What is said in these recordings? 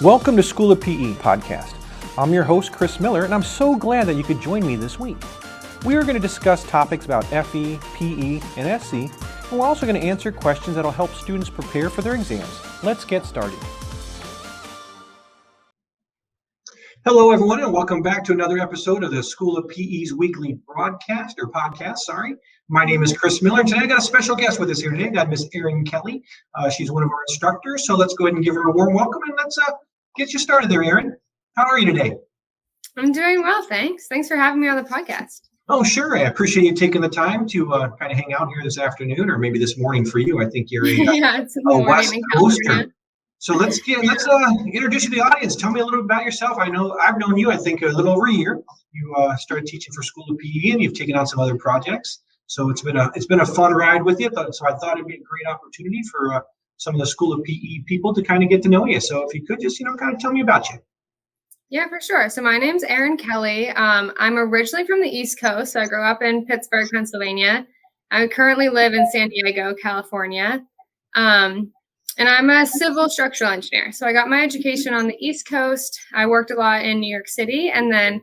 Welcome to School of PE podcast. I'm your host, Chris Miller, and I'm so glad that you could join me this week. We are going to discuss topics about FE, PE, and SC, and we're also going to answer questions that will help students prepare for their exams. Let's get started. Hello, everyone, and welcome back to another episode of the School of PE's weekly podcast. My name is Chris Miller, and today I got a special guest with us here today. I got Miss Erin Kelly. She's one of our instructors, so let's go ahead and give her a warm welcome, and let's get you started there, Erin. How are you today? I'm doing well, thanks. Thanks for having me on the podcast. Oh, sure. I appreciate you taking the time to kind of hang out here this afternoon, or maybe this morning for you. I think you're it's in the morning West in Coaster. California. So let's introduce you to the audience. Tell me a little bit about yourself. I know I've known you, I think, a little over a year. You started teaching for School of PE, and you've taken on some other projects. So it's been a fun ride with you. So I thought it'd be a great opportunity for some of the School of PE people to kind of get to know you. So if you could just kind of tell me about you. Yeah, for sure. So my name's Erin Kelly. I'm originally from the East Coast. So I grew up in Pittsburgh, Pennsylvania. I currently live in San Diego, California. And I'm a civil structural engineer. So I got my education on the East Coast. I worked a lot in New York City. And then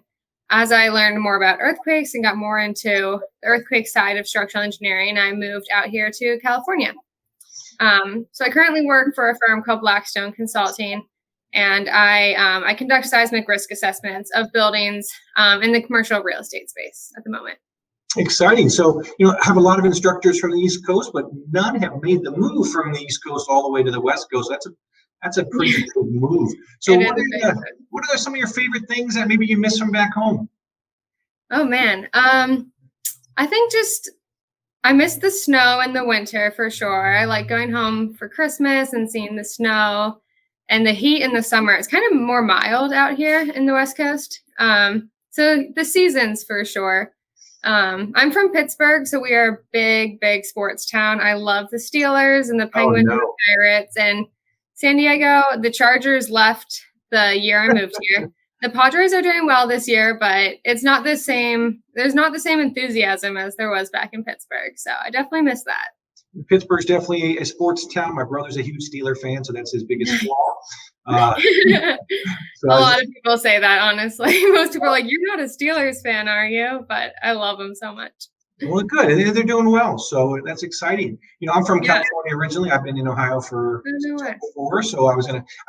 as I learned more about earthquakes and got more into the earthquake side of structural engineering, I moved out here to California. So I currently work for a firm called Blackstone Consulting. And I conduct seismic risk assessments of buildings in the commercial real estate space at the moment. Exciting. So, I have a lot of instructors from the East Coast, but none have made the move from the East Coast all the way to the West Coast. That's a pretty good move. So what are some of your favorite things that maybe you miss from back home? Oh, man. I think I miss the snow in the winter for sure. I like going home for Christmas and seeing the snow. And the heat in the summer, it's kind of more mild out here in the West Coast. So the seasons for sure. I'm from Pittsburgh, so we are a big, big sports town. I love the Steelers and the Penguins and the Pirates. And San Diego, the Chargers left the year I moved here. The Padres are doing well this year, but it's not the same. There's not the same enthusiasm as there was back in Pittsburgh. So I definitely miss that. Pittsburgh's definitely a sports town. My brother's a huge Steeler fan, so that's his biggest flaw. A lot of people say that, honestly. Most people are like, you're not a Steelers fan, are you? But I love them so much. Well, good. And they're doing well, so that's exciting. I'm from California originally. I've been in Ohio for before, so I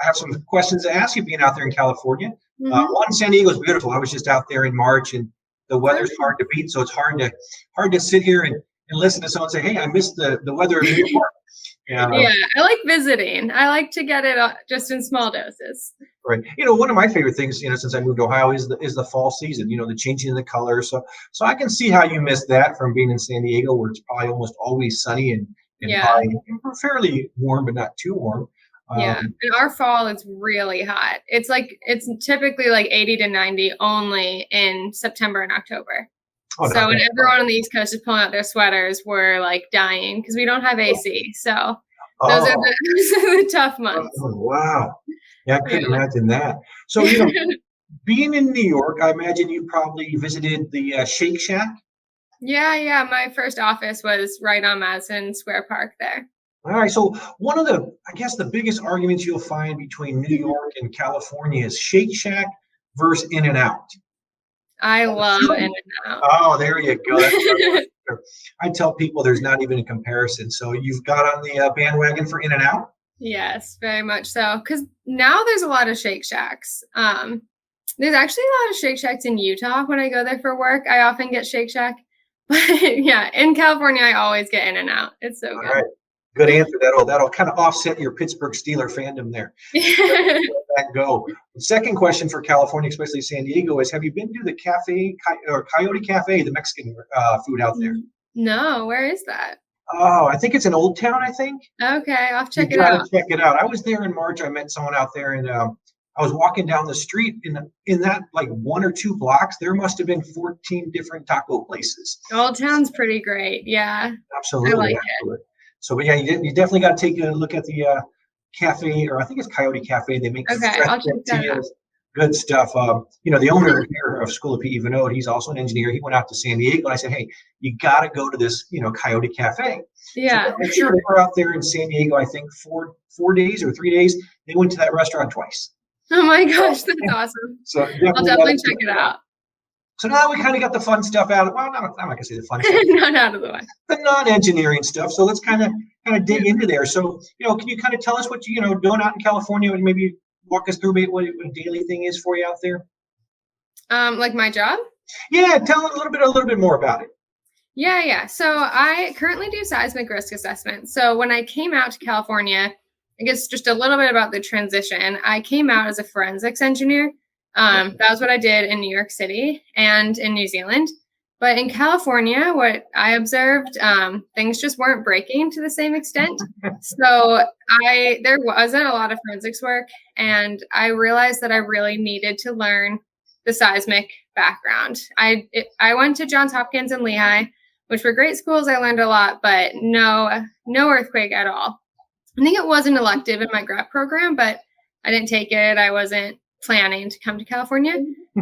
have some questions to ask you being out there in California. Mm-hmm. One, San Diego's beautiful. I was just out there in March, and the weather's hard to beat, so it's hard to sit here and listen to someone say, hey, I missed the weather in New York. Yeah, I like visiting. I like to get it just in small doses. Right. One of my favorite things, since I moved to Ohio is the fall season, the changing of the colors. So I can see how you missed that from being in San Diego, where it's probably almost always sunny and probably fairly warm, but not too warm. And our fall is really hot. It's typically like 80 to 90 only in September and October. So when everyone on the East Coast is pulling out their sweaters, we're like dying because we don't have AC. So those are the tough months. Oh, wow. Yeah, I couldn't imagine that. So, being in New York, I imagine you probably visited the Shake Shack. Yeah. My first office was right on Madison Square Park there. All right. So one of the biggest arguments you'll find between New York and California is Shake Shack versus In-N-Out. I love In-N-Out. Oh, there you go. I tell people there's not even a comparison. So you've got on the bandwagon for In-N-Out? Yes, very much so. Because now there's a lot of Shake Shacks. There's actually a lot of Shake Shacks in Utah. When I go there for work, I often get Shake Shack. But yeah, in California, I always get In-N-Out. It's so good. All right. Good answer. That'll kind of offset your Pittsburgh Steeler fandom there. Let that go. The second question for California, especially San Diego, is: have you been to the Coyote Cafe, the Mexican food out there? No, where is that? Oh, I think it's in Old Town. I think. Okay, I'll have to check it out. Check it out. I was there in March. I met someone out there, and I was walking down the street in that like 1 or 2 blocks. There must have been 14 different taco places. Old Town's pretty great. Yeah. Absolutely. I like it. So, but yeah, you definitely got to take a look at the cafe, or I think it's Coyote Cafe. They make I'll check that out. Good stuff. The owner here of School of PE, Vinod, he's also an engineer. He went out to San Diego, and I said, hey, you got to go to this, Coyote Cafe. Yeah. So I'm sure they were out there in San Diego, I think 4 days or 3 days. They went to that restaurant twice. Oh my gosh, that's awesome. So I'll definitely check it out. So now we kind of got the fun stuff out. Well, I'm not gonna say the fun stuff, Not out of the way. the non-engineering stuff. So let's kind of dig into there. So can you kind of tell us what doing out in California, and maybe walk us through maybe what a daily thing is for you out there? Like my job? Yeah, tell a little bit more about it. Yeah. So I currently do seismic risk assessment. So when I came out to California, I guess just a little bit about the transition. I came out as a forensics engineer. That was what I did in New York City and in New Zealand. But in California, what I observed, things just weren't breaking to the same extent. So there wasn't a lot of forensics work, and I realized that I really needed to learn the seismic background. I went to Johns Hopkins and Lehigh, which were great schools. I learned a lot, but no earthquake at all. I think it was an elective in my grad program, but I didn't take it. I wasn't planning to come to California.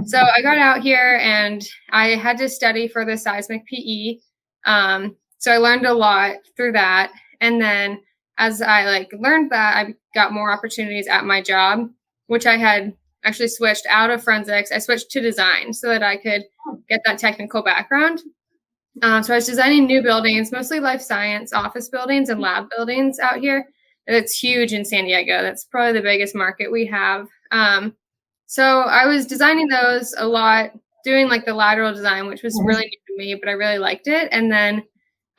So I got out here and I had to study for the seismic PE. So I learned a lot through that. And then as I learned that, I got more opportunities at my job, which I had actually switched out of forensics. I switched to design so that I could get that technical background. So I was designing new buildings, mostly life science office buildings and lab buildings out here. It's huge in San Diego. That's probably the biggest market we have. So I was designing those a lot, doing the lateral design, which was really new to me, but I really liked it. And then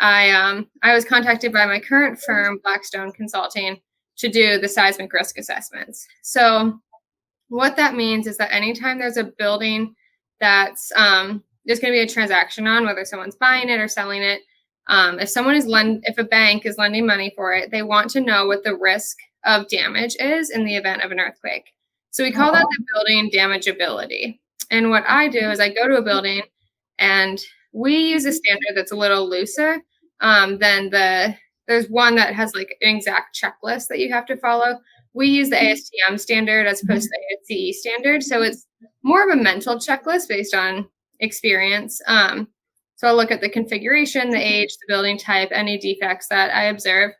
I was contacted by my current firm, Blackstone Consulting, to do the seismic risk assessments. So what that means is that anytime there's a building that's there's going to be a transaction on, whether someone's buying it or selling it, if a bank is lending money for it, they want to know what the risk of damage is in the event of an earthquake. So we call that the building damageability. And what I do is I go to a building and we use a standard that's a little looser than there's one that has an exact checklist that you have to follow. We use the ASTM standard as opposed to the ASCE standard. So it's more of a mental checklist based on experience. So I'll look at the configuration, the age, the building type, any defects that I observe,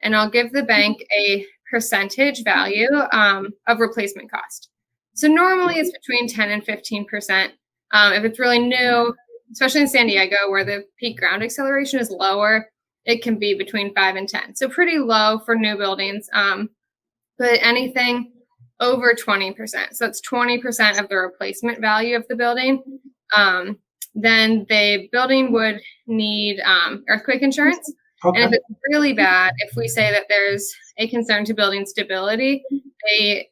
and I'll give the bank a percentage value of replacement cost. So normally it's between 10 and 15%. If it's really new, especially in San Diego where the peak ground acceleration is lower, it can be between 5 and 10. So pretty low for new buildings, but anything over 20%. So that's 20% of the replacement value of the building. Then the building would need earthquake insurance. Okay. And if it's really bad, if we say that there's a concern to building stability, they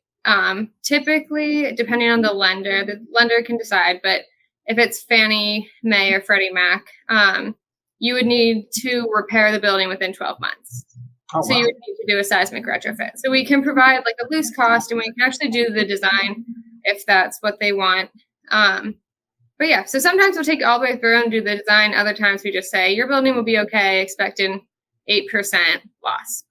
typically, depending on the lender can decide, but if it's Fannie Mae or Freddie Mac, you would need to repair the building within 12 months. Oh, so wow. You would need to do a seismic retrofit. So we can provide a loose cost, and we can actually do the design if that's what they want. But yeah, so sometimes we'll take it all the way through and do the design. Other times we just say, your building will be okay, expect an 8% loss.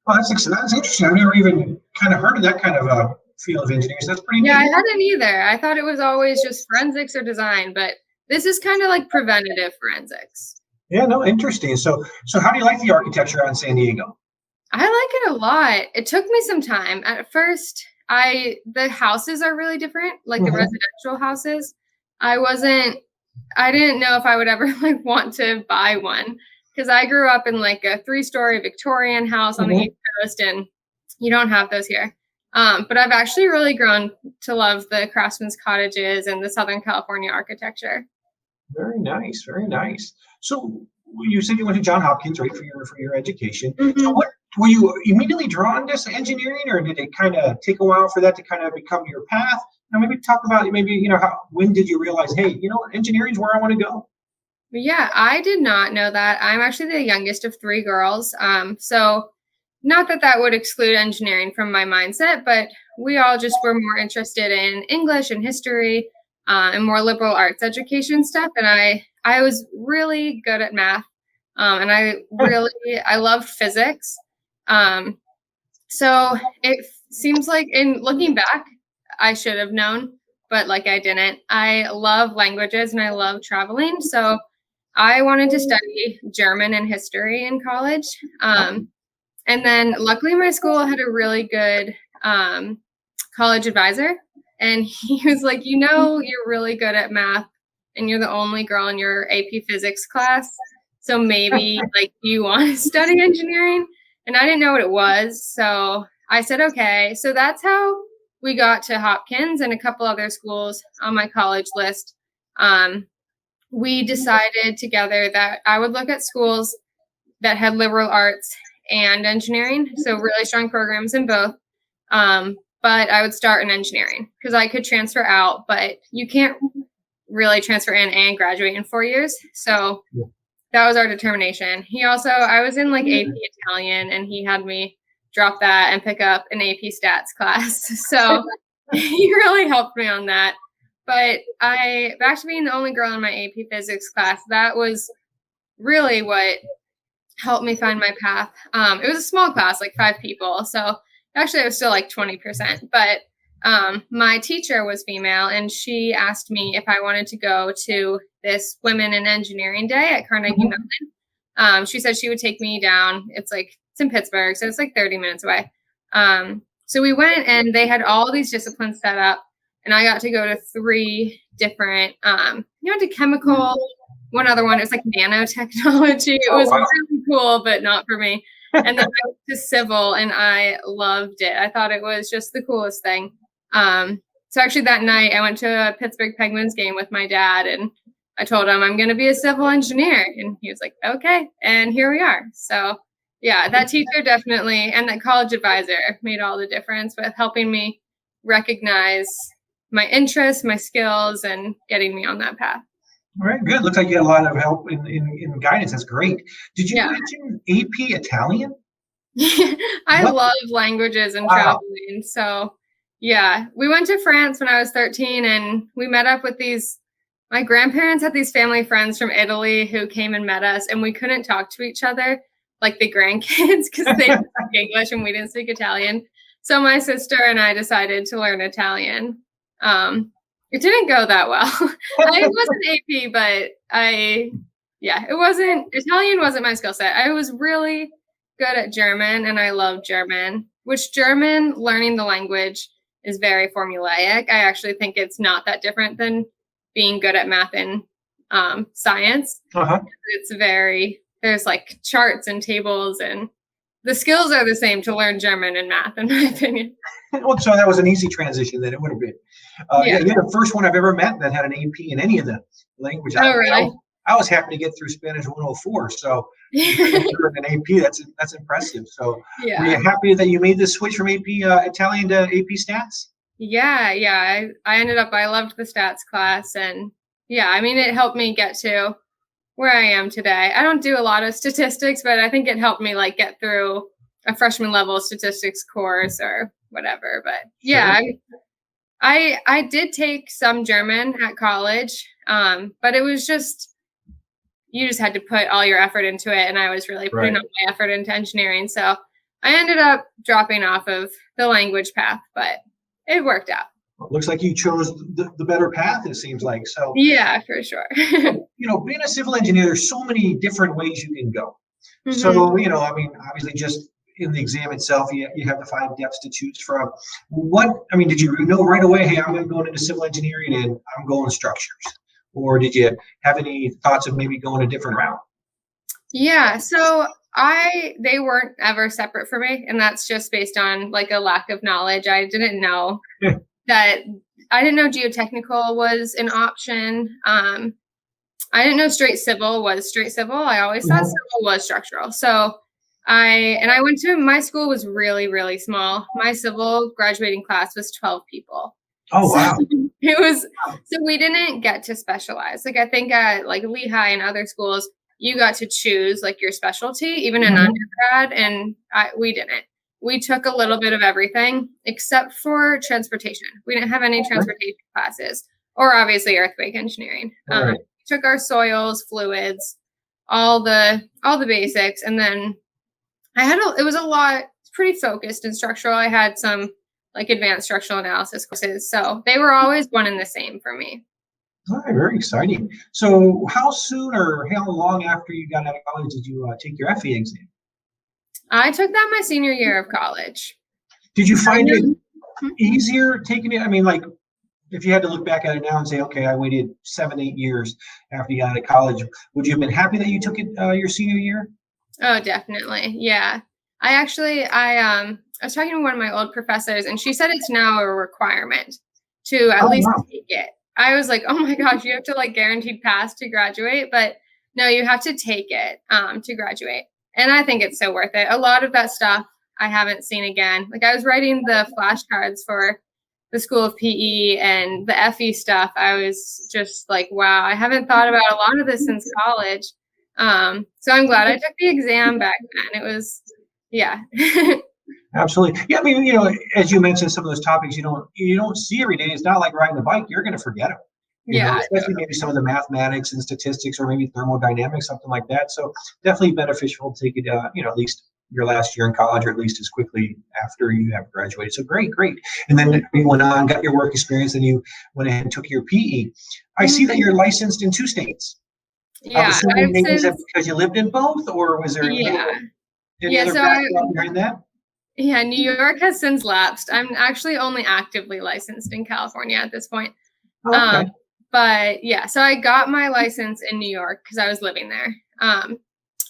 Oh, that's interesting. I've never even kind of heard of that kind of field of engineers. That's pretty neat. Yeah, I hadn't either. I thought it was always just forensics or design, but this is kind of like preventative forensics. Yeah, no, interesting. So how do you like the architecture out in San Diego? I like it a lot. It took me some time. At first, the houses are really different, the residential houses. I didn't know if I would ever want to buy one because I grew up in a 3-story Victorian house on the East Coast, and you don't have those here. But I've actually really grown to love the craftsman's cottages and the Southern California architecture. Very nice, very nice. So you said you went to Johns Hopkins, right, for your education. Mm-hmm. So what were you immediately drawn to engineering, or did it kind of take a while for that to kind of become your path? Now maybe talk about when did you realize, hey, engineering is where I want to go? Yeah, I did not know that. I'm actually the youngest of 3 girls. So not that would exclude engineering from my mindset, but we all just were more interested in English and history and more liberal arts education stuff. And I was really good at math. And I loved physics. So it seems like in looking back, I should have known, but I didn't. I love languages and I love traveling. So I wanted to study German and history in college. And then luckily my school had a really good college advisor, and he was like, you know, you're really good at math and you're the only girl in your AP physics class. So maybe like you want to study engineering? And I didn't know what it was. So I said, okay. So that's how we got to Hopkins and a couple other schools on my college list. We decided together that I would look at schools that had liberal arts and engineering, so really strong programs in both. But I would start in engineering because I could transfer out, but you can't really transfer in and graduate in 4 years. So that was our determination. I was in like AP Italian, and he had me drop that and pick up an AP stats class. So he really helped me on that. But back to being the only girl in my AP physics class, that was really what helped me find my path. It was a small class, like 5 people. So actually it was still like 20%, but my teacher was female, and she asked me if I wanted to go to this Women in Engineering Day at Carnegie Mellon. She said she would take me down. It's in Pittsburgh, so it's like 30 minutes away. So we went, and they had all these disciplines set up, and I got to go to 3 different, to chemical, one other one. It was like nanotechnology. It was really cool, but not for me. And then I went to civil, and I loved it. I thought it was just the coolest thing. So actually that night I went to a Pittsburgh Penguins game with my dad, and I told him I'm going to be a civil engineer. And he was like, okay. And here we are. So yeah, that teacher definitely, and that college advisor made all the difference with helping me recognize my interests, my skills, and getting me on that path. All right, good. Looks like you had a lot of help in guidance. That's great. Did you mention AP Italian? I love languages and traveling. So yeah, we went to France when I was 13, and we met up with my grandparents had these family friends from Italy who came and met us, and we couldn't talk to each other like the grandkids because they didn't speak English and we didn't speak Italian. So my sister and I decided to learn Italian. It didn't go that well. I wasn't AP, but Italian wasn't my skill set. I was really good at German, and I love German, learning the language is very formulaic. I actually think it's not that different than being good at math and science. There's like charts and tables, and the skills are the same to learn German and math, in my opinion. Well, so that was an easy transition then. It would have been. You're the first one I've ever met that had an AP in any of the language. Really? I was happy to get through Spanish 104. So an AP, that's impressive. So were you happy that you made the switch from AP Italian to AP Stats? Yeah. I loved the stats class, and it helped me get to where I am today. I don't do a lot of statistics, but I think it helped me get through a freshman level statistics course or whatever. But I did take some German at college, but it was you just had to put all your effort into it, and I was really putting all my effort into engineering. So I ended up dropping off of the language path, but it worked out. Well, looks like you chose the better path, it seems like. So yeah, for sure. Being a civil engineer, there's so many different ways you can go. So, obviously just in the exam itself, you have the 5 depths to choose from. Did you know right away, hey, I'm going into civil engineering and I'm going structures? Or did you have any thoughts of maybe going a different route? Yeah, so they weren't ever separate for me. And that's just based on a lack of knowledge. I didn't know I didn't know geotechnical was an option. I didn't know straight civil was straight civil. I always thought civil was structural. So my school was really, really small. My civil graduating class was 12 people. Oh, wow. So we didn't get to specialize. I think at Lehigh and other schools, you got to choose your specialty, even in undergrad. And we didn't. We took a little bit of everything except for transportation. We didn't have any transportation classes, or obviously earthquake engineering. We took our soils, fluids, all the basics. And then it was a lot, pretty focused in structural. I had some advanced structural analysis courses. So they were always one and the same for me. All right, very exciting. So how soon or how long after you got out of college did you take your FE exam? I took that my senior year of college. Did you find it easier taking it? I mean, like, if you had to look back at it now and say, okay, I waited 7-8 years after you got out of college, would you have been happy that you took it your senior year? Oh, definitely. Yeah. I was talking to one of my old professors, and she said it's now a requirement to at least take it. I was like, oh my gosh, you have to like guaranteed pass to graduate, but no, you have to take it to graduate. And I think it's so worth it. A lot of that stuff I haven't seen again. Like, I was writing the flashcards for the School of PE and the FE stuff. I was just like, wow, I haven't thought about a lot of this since college. So I'm glad I took the exam back then. It was, yeah. Absolutely. Yeah, I mean, as you mentioned, some of those topics you don't see every day. It's not like riding a bike. You're going to forget them. Especially maybe some of the mathematics and statistics, or maybe thermodynamics, something like that. So definitely beneficial to take it, at least your last year in college, or at least as quickly after you have graduated. So great. And then you went on, got your work experience, and you went ahead and took your PE. I see that you're licensed in 2 states. Yeah. Is that because you lived in both, or was there any other background behind that? Yeah, New York has since lapsed. I'm actually only actively licensed in California at this point. Okay. But yeah, so I got my license in New York because I was living there.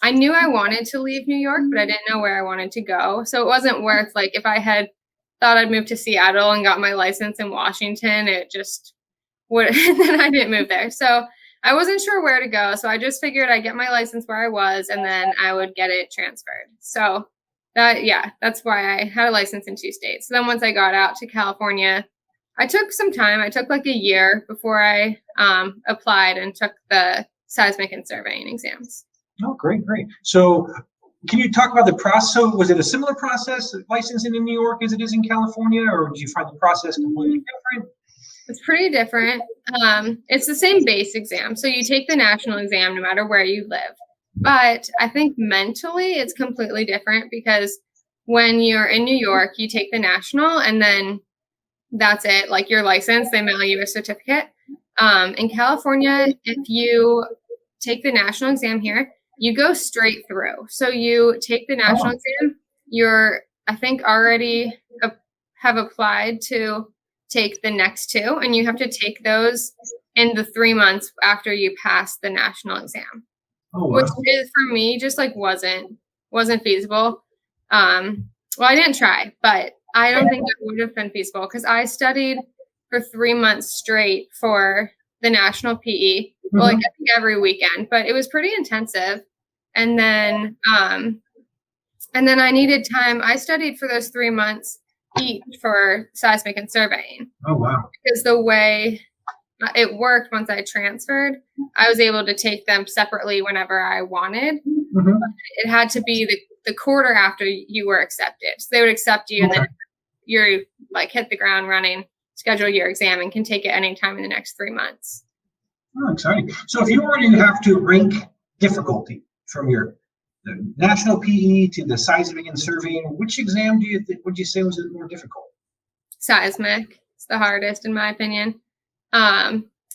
I knew I wanted to leave New York, but I didn't know where I wanted to go. So it wasn't worth, like, if I had thought I'd move to Seattle and got my license in Washington, it just would, then I didn't move there. So I wasn't sure where to go. So I just figured I'd get my license where I was, and then I would get it transferred. So that's why I had a license in 2 states. So then once I got out to California, I took some time. I took like a year before I applied and took the seismic and surveying exams. Oh, great. So can you talk about the process? So was it a similar process, licensing in New York, as it is in California, or did you find the process completely different? It's pretty different. It's the same base exam. So you take the national exam no matter where you live. But I think mentally it's completely different, because when you're in New York, you take the national and then that's it. Like, your license, they mail you a certificate. In California, if you take the national exam here, you go straight through. So you take the national exam, you're, I think, already have applied to take the next 2, and you have to take those in the 3 months after you pass the national exam. Oh, wow. Which is, for me, just like wasn't feasible. Well, I didn't try, but I don't think that would have been feasible, because I studied for 3 months straight for the national PE. Well, like, I think every weekend, but it was pretty intensive. And then I needed time. I studied for those 3 months each for seismic and surveying. Oh, wow. Because the way it worked, once I transferred, I was able to take them separately whenever I wanted. But it had to be the quarter after you were accepted. So they would accept you, and then you're like hit the ground running, schedule your exam, and can take it anytime in the next 3 months. Oh, exciting. So if you were to have to rank difficulty from the national PE to the seismic and surveying, which exam would you say was more difficult? Seismic. It's the hardest, in my opinion.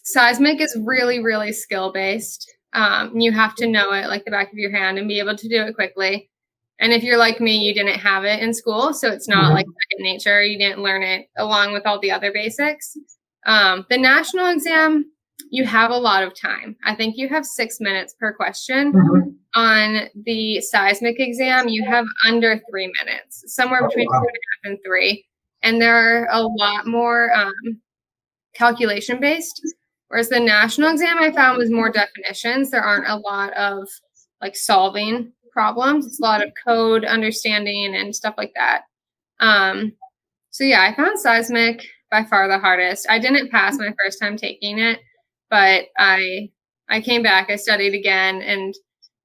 Seismic is really, really skill based. You have to know it like the back of your hand and be able to do it quickly. And if you're like me, you didn't have it in school, so it's not like second nature. You didn't learn it along with all the other basics. The national exam, you have a lot of time. I think you have 6 minutes per question. On the seismic exam, you have under 3 minutes, somewhere between 2.5 and 3. And there are a lot more calculation based. Whereas the national exam, I found, was more definitions. There aren't a lot of like solving problems. It's a lot of code understanding and stuff like that. So yeah, I found seismic by far the hardest. I didn't pass my first time taking it, but I came back, I studied again, and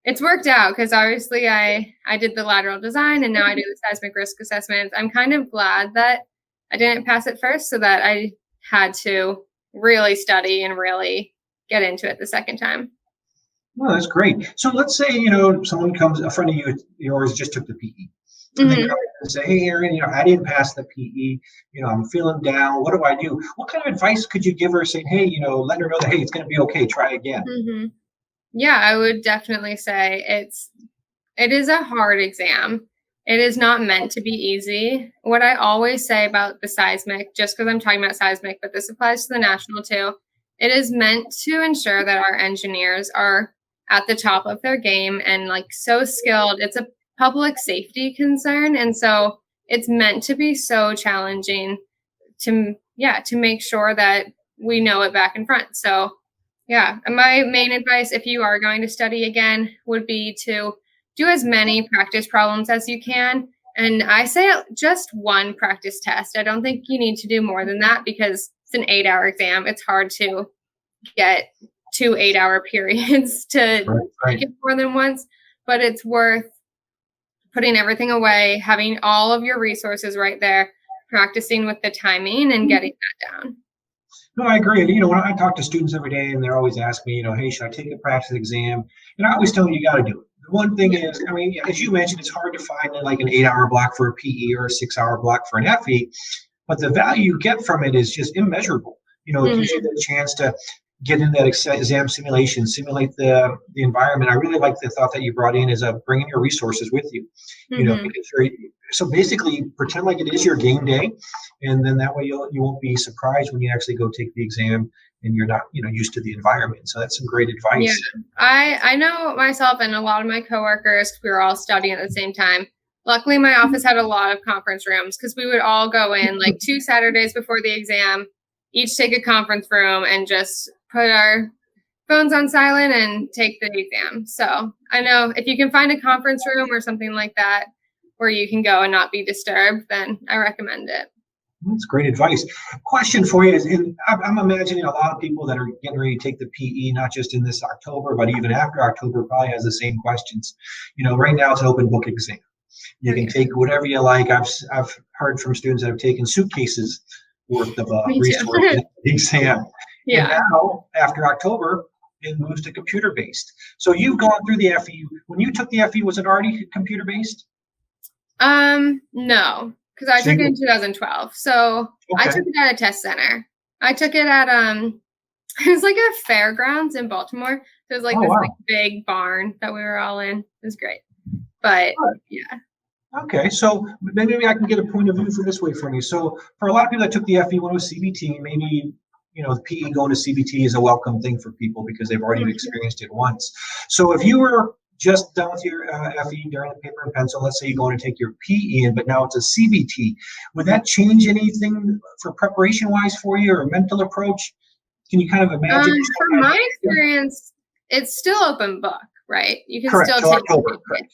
it's worked out, because obviously I did the lateral design, and now I do the seismic risk assessments. I'm kind of glad that I didn't pass it first, so that I had to really study and really get into it the second time. Well, that's great. So let's say, someone comes, a friend of yours just took the PE. And they come and say, hey, Erin, I didn't pass the PE. I'm feeling down. What do I do? What kind of advice could you give her, saying, hey, let her know that, hey, it's going to be okay. Try again. Yeah, I would definitely say it is a hard exam. It is not meant to be easy. What I always say about the seismic, just because I'm talking about seismic, but this applies to the national too, it is meant to ensure that our engineers are at the top of their game and like so skilled. It's a public safety concern. And so it's meant to be so challenging to make sure that we know it back and front. So yeah, and my main advice, if you are going to study again, would be to do as many practice problems as you can. And I say just one practice test. I don't think you need to do more than that because it's an 8-hour exam. It's hard to get 2 8-hour periods to take it more than once, but it's worth putting everything away, having all of your resources right there, practicing with the timing and getting that down. No, I agree. When I talk to students every day and they're always asking me, hey, should I take a practice exam? And I always tell them you got to do it. The one thing is, as you mentioned, it's hard to find like an 8-hour block for a PE or a 6-hour block for an FE, but the value you get from it is just immeasurable. It gives you the chance to get in that exam simulation, simulate the environment. I really like the thought that you brought in is bringing your resources with you. Because so basically pretend like it is your game day, and then that way you won't be surprised when you actually go take the exam and you're not used to the environment. So that's some great advice. Yeah, I know myself and a lot of my coworkers, we were all studying at the same time. Luckily, my office had a lot of conference rooms because we would all go in like 2 Saturdays before the exam, each take a conference room and just put our phones on silent and take the exam. So I know if you can find a conference room or something like that where you can go and not be disturbed, then I recommend it. That's great advice. Question for you is, I'm imagining a lot of people that are getting ready to take the PE, not just in this October, but even after October, probably has the same questions. Right now it's an open book exam. You can take whatever you like. I've heard from students that have taken suitcases worth of resources in the exam. Yeah. And now, after October, it moves to computer-based. So you've gone through the FE. When you took the FE, was it already computer-based? No, because I took it in 2012. So I took it at a test center. I took it at it was like a fairgrounds in Baltimore. So it was like like big barn that we were all in. It was great. But yeah. Okay, so maybe I can get a point of view for this way from you. So for a lot of people that took the FE when it was CBT, maybe the PE going to CBT is a welcome thing for people because they've already experienced it once. So if you were just done with your FE during the paper and pencil, let's say you're going to take your PE but now it's a CBT, would that change anything for preparation-wise for you or a mental approach? Can you kind of imagine? From my experience, it's still open book, right? You can still take it.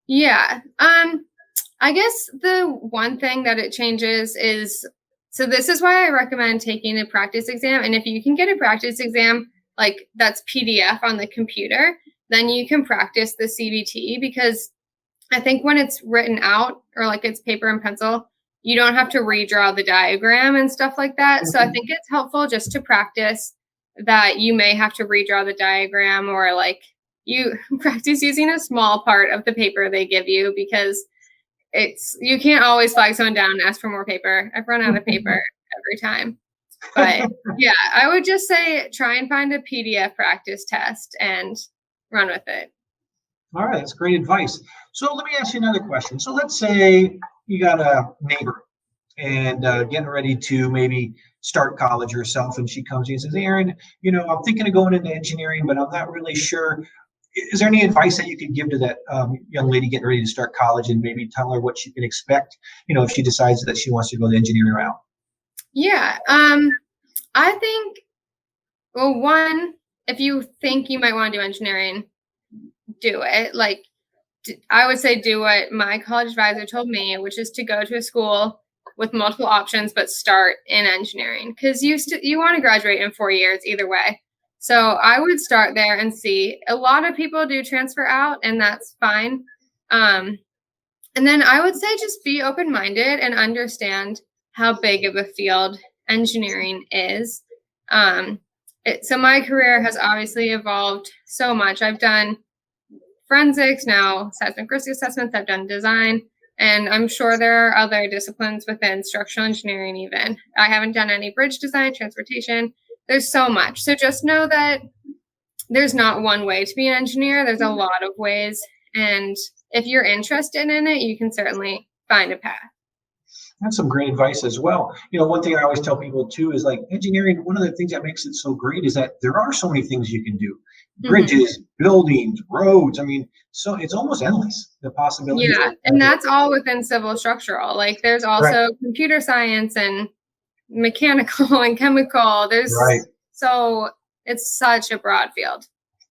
Yeah. I guess the one thing that it changes is, so this is why I recommend taking a practice exam. And if you can get a practice exam, like that's PDF on the computer, then you can practice the CBT, because I think when it's written out or like it's paper and pencil, you don't have to redraw the diagram and stuff like that. So I think it's helpful just to practice that you may have to redraw the diagram, or like you practice using a small part of the paper they give you, because you can't always flag someone down and ask for more paper. I've run out of paper every time. But yeah, I would just say try and find a PDF practice test and run with it. All right, that's great advice. So let me ask you another question. So let's say you got a neighbor and getting ready to maybe start college herself, and she comes to you and says, Erin, I'm thinking of going into engineering, but I'm not really sure. Is there any advice that you could give to that young lady getting ready to start college, and maybe tell her what she can expect, if she decides that she wants to go the engineering route? Yeah, I think, well, one, if you think you might want to do engineering, do it. Like, I would say do what my college advisor told me, which is to go to a school with multiple options, but start in engineering, because you want to graduate in 4 years either way. So I would start there and see. A lot of people do transfer out, and that's fine. And then I would say just be open-minded and understand how big of a field engineering is. So my career has obviously evolved so much. I've done forensics, now seismic risk assessments, I've done design, and I'm sure there are other disciplines within structural engineering even. I haven't done any bridge design, transportation. There's so much. So just know that there's not one way to be an engineer. There's a lot of ways, and if you're interested in it, you can certainly find a path. That's some great advice as well. One thing I always tell people too is like engineering, one of the things that makes it so great is that there are so many things you can do. Bridges, buildings, roads. I mean, so it's almost endless, the possibilities. Yeah, and that's all within civil structural. Like there's also computer science and mechanical and chemical. So it's such a broad field.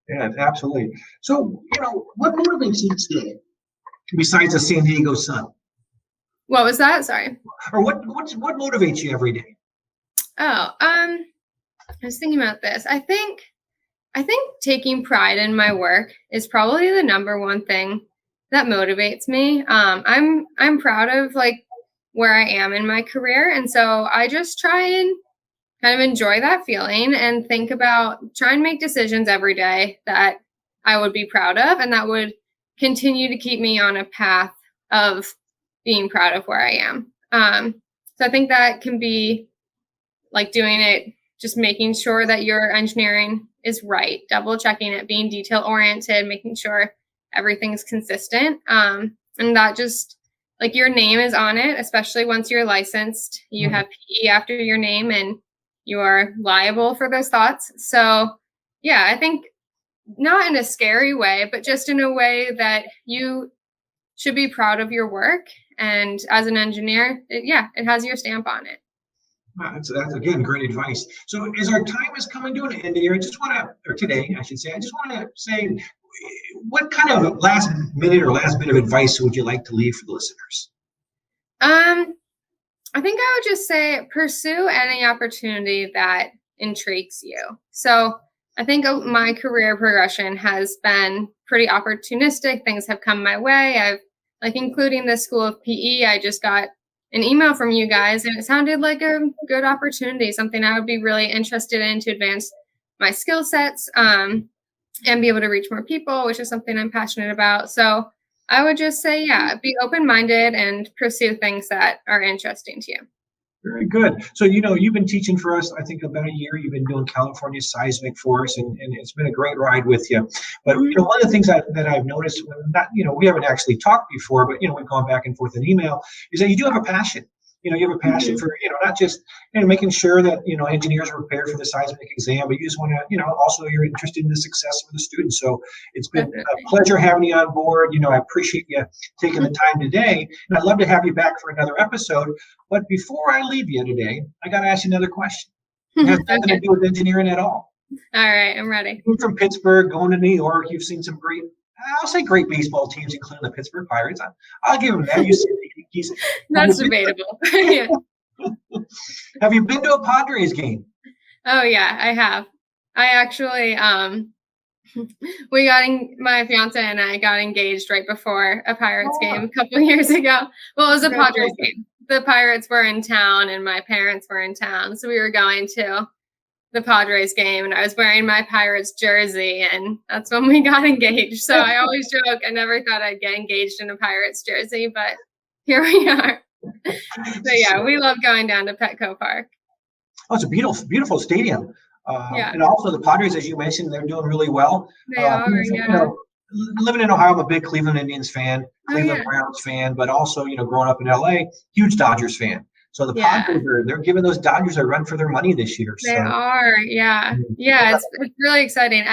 Yeah, absolutely. So, what motivates you today besides the San Diego sun? What was that? Sorry. Or what motivates you every day? Oh, I was thinking about this. I think taking pride in my work is probably the number one thing that motivates me. I'm proud of like where I am in my career, and so I just try and kind of enjoy that feeling and try and make decisions every day that I would be proud of, and that would continue to keep me on a path of being proud of where I am. So I think that can be like doing it, just making sure that your engineering is right, double checking it, being detail oriented, making sure everything's consistent. And that just like your name is on it, especially once you're licensed, you have PE after your name and you are liable for those thoughts. So yeah, I think not in a scary way, but just in a way that you should be proud of your work. And as an engineer, it has your stamp on it. Wow, that's again great advice. So as our time is coming to an end here, today I should say, I just want to say, what kind of last bit of advice would you like to leave for the listeners? I think I would just say pursue any opportunity that intrigues you. So I think my career progression has been pretty opportunistic. Things have come my way. Including the School of PE, I just got an email from you guys and it sounded like a good opportunity, something I would be really interested in to advance my skill sets and be able to reach more people, which is something I'm passionate about. So I would just say, be open-minded and pursue things that are interesting to you. Very good. So, you've been teaching for us, I think, about a year. You've been doing California Seismic for us, and it's been a great ride with you. But, one of the things that I've noticed, we haven't actually talked before, but, we've gone back and forth in email, is that you do have a passion. You have a passion for, not just, making sure that, engineers are prepared for the seismic exam, but you just want to, also you're interested in the success of the students. So it's been a pleasure having you on board. I appreciate you taking the time today. And I'd love to have you back for another episode. But before I leave you today, I got to ask you another question. It has nothing to do with engineering at all. All right, I'm ready. You're from Pittsburgh, going to New York. You've seen some great baseball teams, including the Pittsburgh Pirates. I'll give them that. That's debatable. Yeah. Have you been to a Padres game? Oh yeah, I have. I actually, my fiance and I got engaged right before a Pirates game a couple of years ago. Well, it was a Padres game. The Pirates were in town and my parents were in town, so we were going to the Padres game and I was wearing my Pirates jersey and that's when we got engaged. So I always joke, I never thought I'd get engaged in a Pirates jersey, but here we are. So yeah, we love going down to Petco Park. Oh, it's a beautiful, beautiful stadium. And also the Padres, as you mentioned, they're doing really well. They are, yeah. Living in Ohio, I'm a big Cleveland Indians fan, Cleveland Browns fan, but also, growing up in LA, huge Dodgers fan. So the Padres they're giving those Dodgers a run for their money this year. They are, yeah. Yeah, it's really exciting.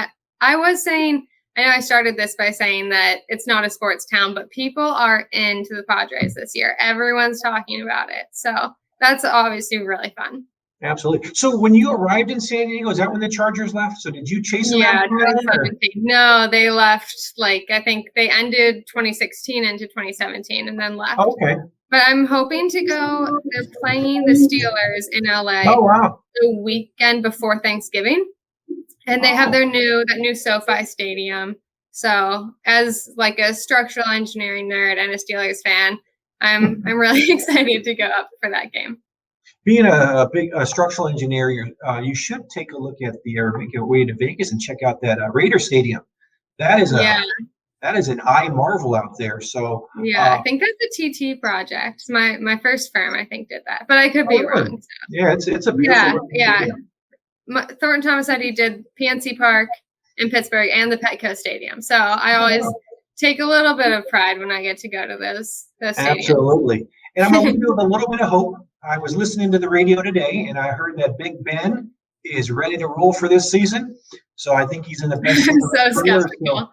I was saying, I know I started this by saying that it's not a sports town, but people are into the Padres this year. Everyone's talking about it. So that's obviously really fun. Absolutely. So when you arrived in San Diego, is that when the Chargers left? So did you chase them out? 2017. No, they left, I think they ended 2016 into 2017 and then left. Okay. But I'm hoping to go. They're playing the Steelers in LA the weekend before Thanksgiving. And they have that new SoFi stadium. So as a structural engineering nerd and a Steelers fan, I'm really excited to go up for that game. Being a big structural engineer, you should take a look at make your way to Vegas and check out that Raider Stadium. That is an eye marvel out there. So I think that's a TT project. My first firm, I think, did that, but I could be wrong. So. Yeah, it's a beautiful. Yeah. Thornton Tomasetti did PNC Park in Pittsburgh and the Petco Stadium. So I always take a little bit of pride when I get to go to those stadiums. Absolutely. And I'm going to leave you with a little bit of hope. I was listening to the radio today, and I heard that Big Ben is ready to roll for this season. So I think he's in the best. I'm so skeptical.